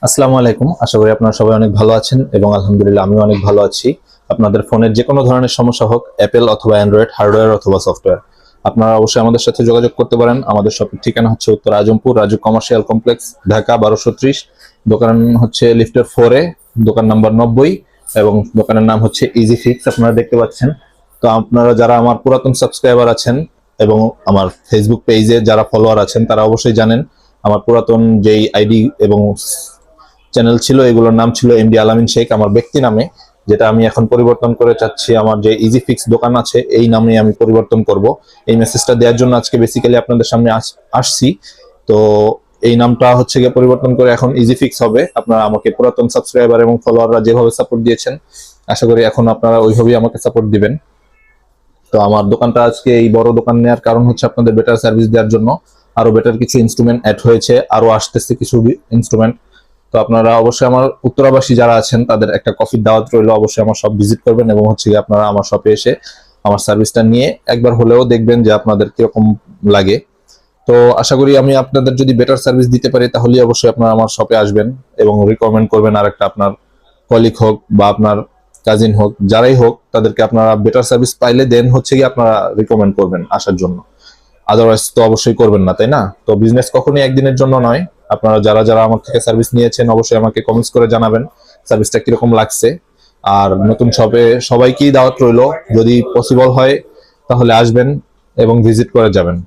আসসালামু আলাইকুম। আশা করি আপনারা সবাই অনেক ভালো আছেন এবং আলহামদুলিল্লাহ আমিও অনেক ভালো আছি। আপনাদের ফোনের যে কোনো ধরনের সমস্যা হোক, অ্যাপেল অথবা অ্যান্ড্রয়েড হার্ডওয়্যার অথবা সফটওয়্যার, আপনারা অবশ্যই আমাদের সাথে যোগাযোগ করতে পারেন। আমাদের শপের ঠিকানা হচ্ছে উত্তর আজমপুর রাজু কমার্শিয়াল কমপ্লেক্স, ঢাকা 1230। দোকান হচ্ছে লিফটের 4-এ, দোকান নাম্বার 90 এবং দোকানের নাম হচ্ছে ইজি ফিক্স। আপনারা দেখতে পাচ্ছেন। তো আপনারা যারা আমার পুরাতন সাবস্ক্রাইবার আছেন এবং আমার ফেসবুক পেজে যারা ফলোয়ার আছেন তারা অবশ্যই জানেন আমার পুরাতন যেই আইডি এবং চ্যানেল ছিল এগুলোর নাম ছিল এমডি আলামিন শেখ আমার ব্যক্তি নামে, যেটা আমি এখন পরিবর্তন করে চাচ্ছি আমার যে ইজি ফিক্স দোকান আছে এই নামে আমি পরিবর্তন করব। এই মেসেজটা দেওয়ার জন্য আজকে বেসিক্যালি আপনাদের সামনে আসছি। তো এই নামটা হচ্ছে গিয়ে পরিবর্তন করে এখন ইজি ফিক্স হবে। আপনারা আমাকে পুরাতন সাবস্ক্রাইবার এবং ফলোয়াররা যেভাবে সাপোর্ট দিয়েছেন আশা করি এখন আপনারা ওইভাবেই আমাকে সাপোর্ট দিবেন। তো আমার দোকানটা আজকে এই বড় দোকান নেওয়ার কারণ হচ্ছে আপনাদের বেটার সার্ভিস দেওয়ার জন্য। আরো বেটার কিছু ইনস্ট্রুমেন্ট অ্যাড হয়েছে, আরো আসতেছে কিছু ইনস্ট্রুমেন্ট। তো আপনারা অবশ্যই আমার উত্তরাবাসী যারা আছেন তাদের একটা কফির দাওয়াত রইলো, অবশ্যই আমার শপ ভিজিট করবেন এবং হচ্ছে আপনারা আমার শপে এসে আমার সার্ভিসটা নিয়ে একবার হলেও দেখবেন যে আপনাদের কিরকম লাগে। তো আশা করি আমি আপনাদের যদি বেটার সার্ভিস দিতে পারি তাহলে অবশ্যই আপনারা আমার শপে আসবেন এবং রিকমেন্ড করবেন আর একটা আপনার কলিগ হোক বা আপনার কাজিন হোক, যারাই হোক তাদেরকে আপনারা বেটার সার্ভিস পাইলে দেন হচ্ছে কি আপনারা রিকমেন্ড করবেন আসার জন্য। আদারওয়াইজ তো অবশ্যই করবেন না, তাই না? তো বিজনেস কখনোই একদিনের জন্য নয়। আপনারা যারা যারা আমার থেকে সার্ভিস নিয়েছেন অবশ্যই আমাকে কমেন্টস করে জানাবেন সার্ভিসটা কিরকম লাগছে। আর নতুন শপে সবাইকেই দাওয়াত রইলো, যদি পসিবল হয় তাহলে আসবেন এবং ভিজিট করে যাবেন।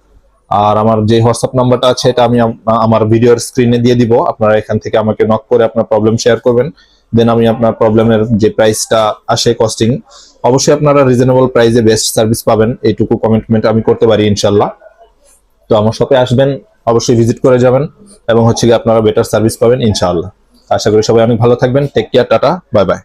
আর আমার যে হোয়াটসঅ্যাপ নাম্বারটা আছে এটা আমি আমার ভিডিওর স্ক্রিনে দিয়ে দিব। আপনারা এখান থেকে আমাকে নক করে আপনার প্রবলেম শেয়ার করবেন, দেন আমি আপনার প্রবলেমের যে প্রাইসটা আসে কস্টিং, অবশ্যই আপনারা রিজনেবল প্রাইসে বেস্ট সার্ভিস পাবেন এইটুকু কমিটমেন্ট আমি করতে পারি ইনশাল্লাহ। তো আমার শপে আসবেন, অবশ্যই ভিজিট করে যাবেন এবং হচ্ছে কি আপনারা বেটার সার্ভিস পাবেন ইনশাআল্লাহ। আশা করি সবাই অনেক ভালো থাকবেন। Take care, tata, bye by.